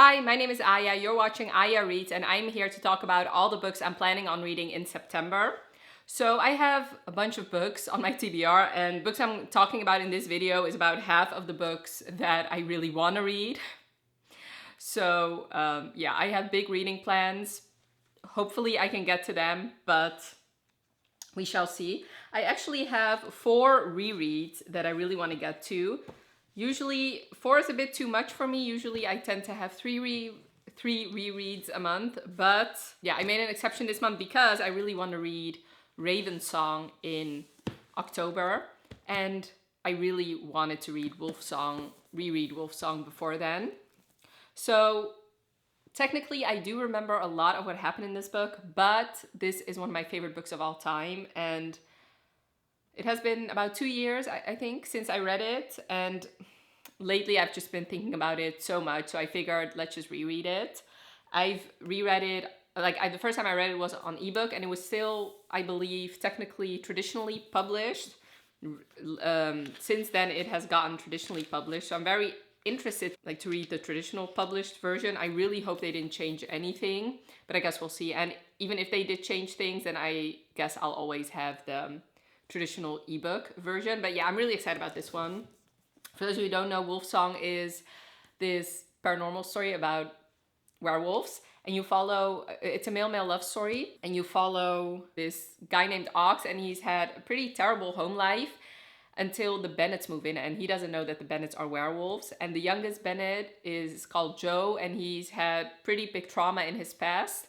Hi, my name is Aya. You're watching Aya Reads, and I'm here to talk about all the books I'm planning on reading in September. So I have a bunch of books on my TBR, and books I'm talking about in this video is about half of the books that I really want to read. So yeah, I have big reading plans. Hopefully I can get to them, but we shall see. I actually have 4 rereads that I really want to get to. Usually 4 is a bit too much for me. Usually I tend to have 3 rereads a month, but yeah, I made an exception this month because I really want to read Wolfsong in October, and I really wanted to reread Wolfsong before then. So technically, I do remember a lot of what happened in this book, but this is one of my favorite books of all time, and it has been about 2 years, I think, since I read it, and lately I've just been thinking about it so much, so I figured let's just reread it. I've reread it, the first time I read it was on ebook, and it was still, I believe, technically traditionally published. Since then it has gotten traditionally published, so I'm very interested to read the traditional published version. I really hope they didn't change anything, but I guess we'll see. And even if they did change things, then I guess I'll always have the traditional ebook version. But yeah, I'm really excited about this one. For those of you who don't know, Wolfsong is this paranormal story about werewolves, and it's a male love story, and you follow this guy named Ox, and he's had a pretty terrible home life until the Bennets move in, and he doesn't know that the Bennets are werewolves. And the youngest Bennet is called Joe, and he's had pretty big trauma in his past,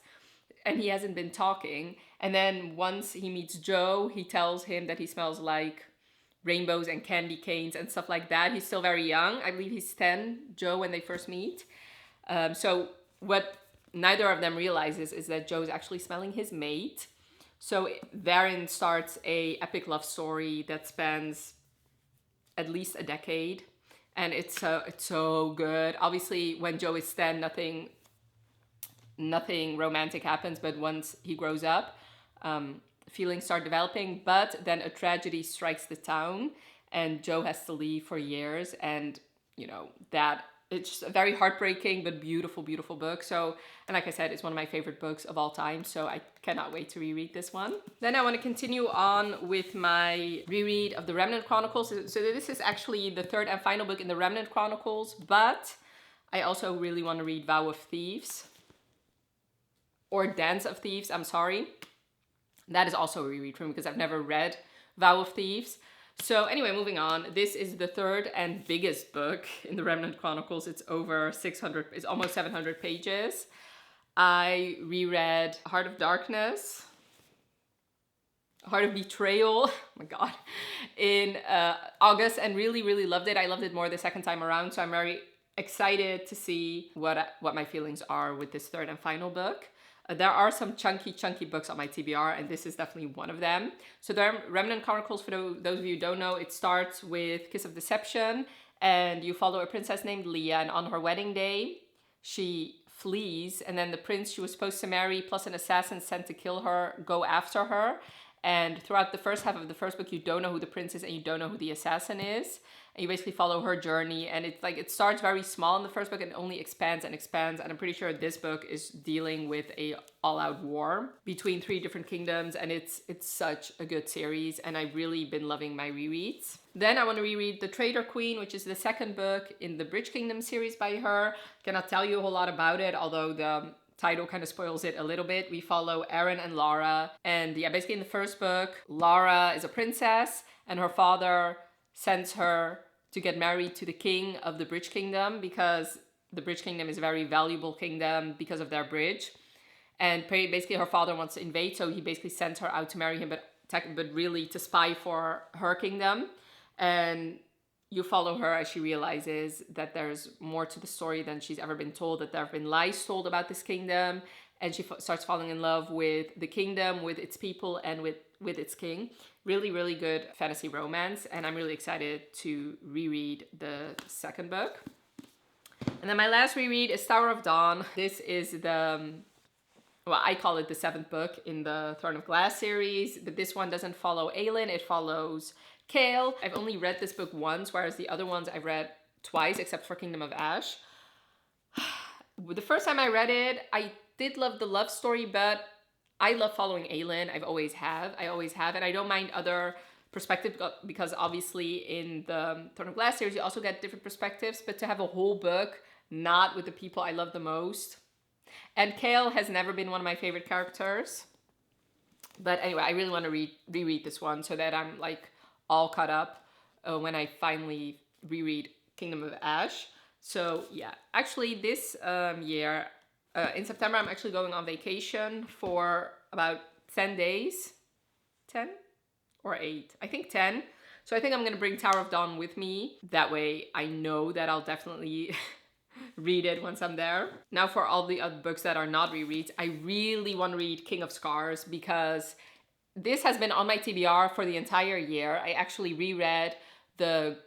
and he hasn't been talking. And then once he meets Joe, he tells him that he smells like rainbows and candy canes and stuff like that. He's still very young. I believe he's 10, Joe, when they first meet. So what neither of them realizes is that Joe's actually smelling his mate. So therein starts a epic love story that spans at least a decade, and it's so good. Obviously, when Joe is 10, nothing romantic happens, but once he grows up, feelings start developing. But then a tragedy strikes the town, and Joe has to leave for years, and that it's just a very heartbreaking but beautiful book. So, and like I said, it's one of my favorite books of all time, so I cannot wait to reread this one. Then I want to continue on with my reread of the Remnant Chronicles. So this is actually the third and final book in the Remnant Chronicles, but I also really want to read Vow of Thieves, or Dance of Thieves, I'm sorry. That is also a reread for me because I've never read Vow of Thieves. So anyway, moving on. This is the third and biggest book in the Remnant Chronicles. It's it's almost 700 pages. I reread Heart of Darkness, Heart of Betrayal, oh my god, in August, and really loved it. I loved it more the second time around, so I'm very excited to see what my feelings are with this third and final book. There are some chunky books on my TBR, and this is definitely one of them. So the Remnant Chronicles, for those of you who don't know, it starts with Kiss of Deception, and you follow a princess named Leah, and on her wedding day, she flees, and then the prince she was supposed to marry, plus an assassin sent to kill her, go after her. And throughout the first half of the first book, you don't know who the prince is, and you don't know who the assassin is. And you basically follow her journey, and it's it starts very small in the first book and only expands and expands. And I'm pretty sure this book is dealing with a all-out war between 3 different kingdoms, and it's such a good series, and I've really been loving my rereads. Then I want to reread The Traitor Queen, which is the second book in the Bridge Kingdom series by her. Cannot tell you a whole lot about it, although the title kind of spoils it a little bit. We follow Aaron and Lara, and yeah, basically in the first book, Lara is a princess, and her father sends her to get married to the king of the Bridge Kingdom, because the Bridge Kingdom is a very valuable kingdom because of their bridge. And basically her father wants to invade, so he basically sends her out to marry him, but really to spy for her kingdom. And you follow her as she realizes that there's more to the story than she's ever been told, that there have been lies told about this kingdom, and she starts falling in love with the kingdom, with its people, and with its king. Really good fantasy romance, and I'm really excited to reread the second book. And then my last reread is Tower of Dawn. This is I call it the 7th book in the Throne of Glass series, but this one doesn't follow Aelin, it follows Kale. I've only read this book once, whereas the other ones I've read twice, except for Kingdom of Ash. The first time I read it, I did love the love story, but I love following Aelin. I always have, and I don't mind other perspectives because obviously in the Throne of Glass series you also get different perspectives, but to have a whole book not with the people I love the most. And Kale has never been one of my favorite characters. But anyway, I really want to reread this one so that I'm like all caught up when I finally reread Kingdom of Ash. So yeah, actually this year, in September, I'm actually going on vacation for about 10 days. 10 or 8? I think 10. So I think I'm going to bring Tower of Dawn with me. That way I know that I'll definitely read it once I'm there. Now for all the other books that are not rereads, I really want to read King of Scars because this has been on my TBR for the entire year. I actually reread the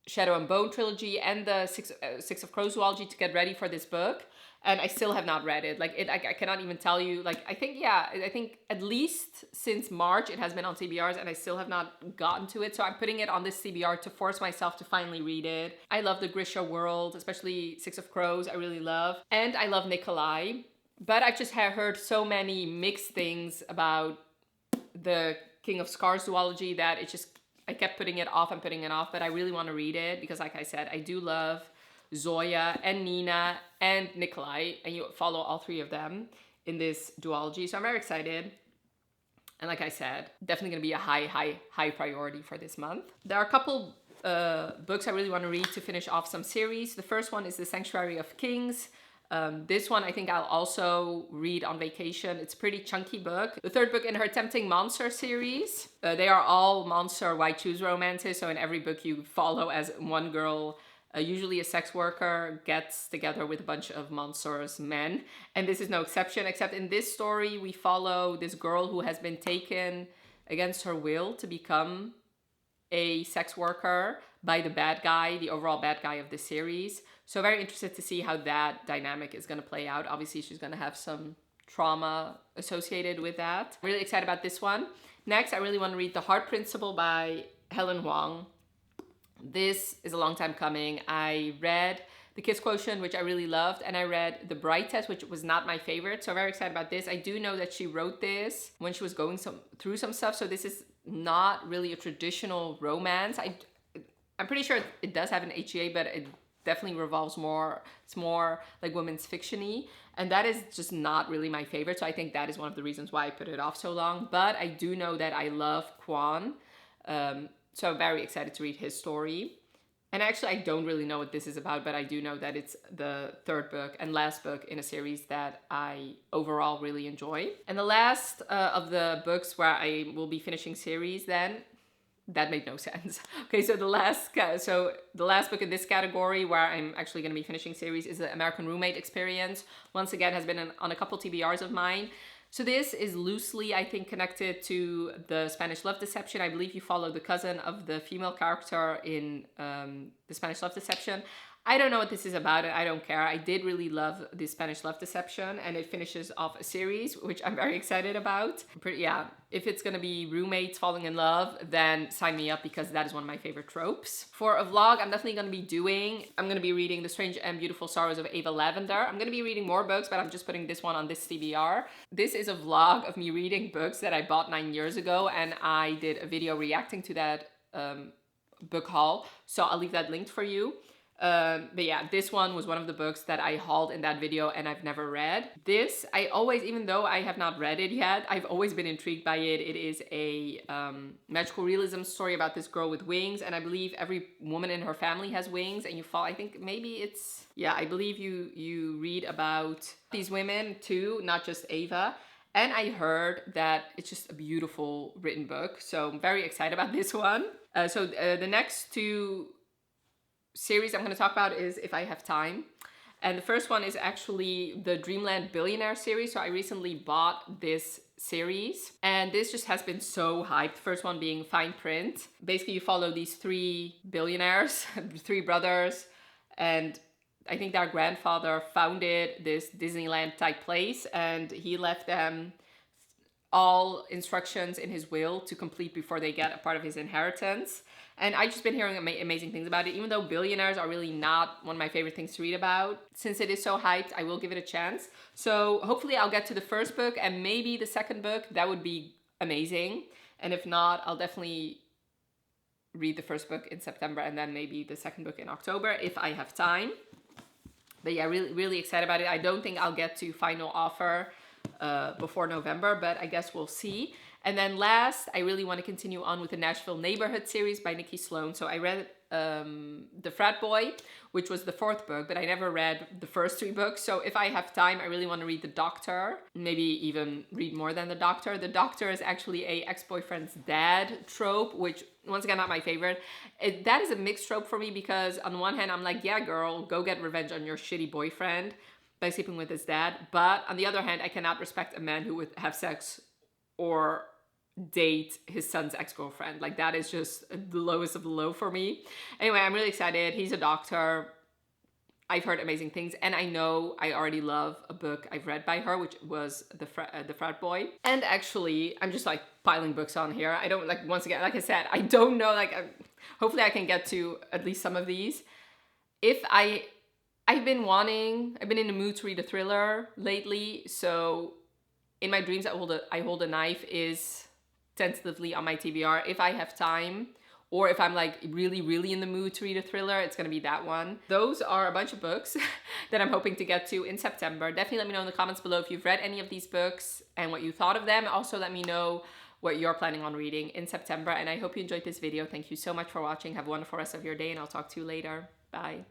Shadow and Bone trilogy and the Six of Crows duology to get ready for this book, and I still have not read it. Like I cannot even tell you. Like I think at least since March it has been on TBRs, and I still have not gotten to it. So I'm putting it on this TBR to force myself to finally read it. I love the Grisha world, especially Six of Crows. I really love, and I love Nikolai. But I just have heard so many mixed things about the King of Scars duology that it just, I kept putting it off and putting it off, but I really want to read it because like I said, I do love Zoya and Nina and Nikolai, and you follow all three of them in this duology. So I'm very excited. And like I said, definitely going to be a high priority for this month. There are a couple books I really want to read to finish off some series. The first one is The Sanctuary of Kings. This one I think I'll also read on vacation. It's a pretty chunky book. The third book in her Tempting Monster series. They are all monster why choose romances. So in every book you follow as one girl, usually a sex worker, gets together with a bunch of monstrous men. And this is no exception, except in this story we follow this girl who has been taken against her will to become a sex worker by the bad guy, the overall bad guy of the series. So very interested to see how that dynamic is going to play out. Obviously, she's going to have some trauma associated with that. Really excited about this one. Next, I really want to read The Heart Principle by Helen Huang. This is a long time coming. I read The Kiss Quotient, which I really loved, and I read The Bright Test, which was not my favorite. So very excited about this. I do know that she wrote this when she was going through some stuff. So this is not really a traditional romance. I'm pretty sure it does have an HEA, but it definitely revolves more, it's more like women's fiction-y, and that is just not really my favorite. So I think that is one of the reasons why I put it off so long. But I do know that I love Kwan, so I'm very excited to read his story. And actually I don't really know what this is about, but I do know that it's the third book and last book in a series that I overall really enjoy. And the last of the books where I will be finishing series then, that made no sense. Okay, so the last book in this category where I'm actually going to be finishing series is The American Roommate Experience. Once again, has been on a couple TBRs of mine. So this is loosely, I think, connected to the Spanish Love Deception. I believe you follow the cousin of the female character in the Spanish Love Deception. I don't know what this is about, and I don't care. I did really love the Spanish Love Deception, and it finishes off a series, which I'm very excited about. If it's gonna be roommates falling in love, then sign me up because that is one of my favorite tropes. For a vlog, I'm definitely gonna be reading The Strange and Beautiful Sorrows of Ava Lavender. I'm gonna be reading more books, but I'm just putting this one on this TBR. This is a vlog of me reading books that I bought 9 years ago, and I did a video reacting to that book haul, so I'll leave that linked for you. But yeah, this one was one of the books that I hauled in that video and I've never read. This, even though I have not read it yet, I've always been intrigued by it. It is a magical realism story about this girl with wings, and I believe every woman in her family has wings, and I think maybe it's, yeah, I believe you read about these women too, not just Ava. And I heard that it's just a beautiful written book, so I'm very excited about this one. The next two series I'm going to talk about is If I Have Time. And the first one is actually the Dreamland Billionaires series. So I recently bought this series, and this just has been so hyped. The first one being Fine Print. Basically, you follow these 3 billionaires, 3 brothers, and I think their grandfather founded this Disneyland type place, and he left them all instructions in his will to complete before they get a part of his inheritance. And I've just been hearing amazing things about it, even though billionaires are really not one of my favorite things to read about. Since it is so hyped, I will give it a chance. So hopefully I'll get to the first book and maybe the second book. That would be amazing. And if not, I'll definitely read the first book in September and then maybe the second book in October if I have time. But yeah, really excited about it. I don't think I'll get to final offer before November, but I guess we'll see. And then last, I really want to continue on with the Nashville Neighborhood series by Nikki Sloan. So I read The Frat Boy, which was the 4th book, but I never read the first 3 books. So if I have time, I really want to read The Doctor, maybe even read more than The Doctor. The Doctor is actually a ex-boyfriend's dad trope, which once again, not my favorite. That is a mixed trope for me because on one hand, I'm like, yeah, girl, go get revenge on your shitty boyfriend by sleeping with his dad. But on the other hand, I cannot respect a man who would have sex or date his son's ex-girlfriend. Like, that is just the lowest of the low for me. Anyway, I'm really excited. He's a doctor. I've heard amazing things, and I know I already love a book I've read by her, which was The Frat Boy. And actually, I'm just like piling books on here. I don't, like, once again, like I said, I don't know, like, hopefully I can get to at least some of these. I've been in the mood to read a thriller lately, so In My Dreams I Hold a Knife is tentatively on my TBR. If I have time, or if I'm like really in the mood to read a thriller, it's gonna be that one. Those are a bunch of books that I'm hoping to get to in September. Definitely let me know in the comments below if you've read any of these books and what you thought of them. Also let me know what you're planning on reading in September, and I hope you enjoyed this video. Thank you so much for watching. Have a wonderful rest of your day, and I'll talk to you later. Bye.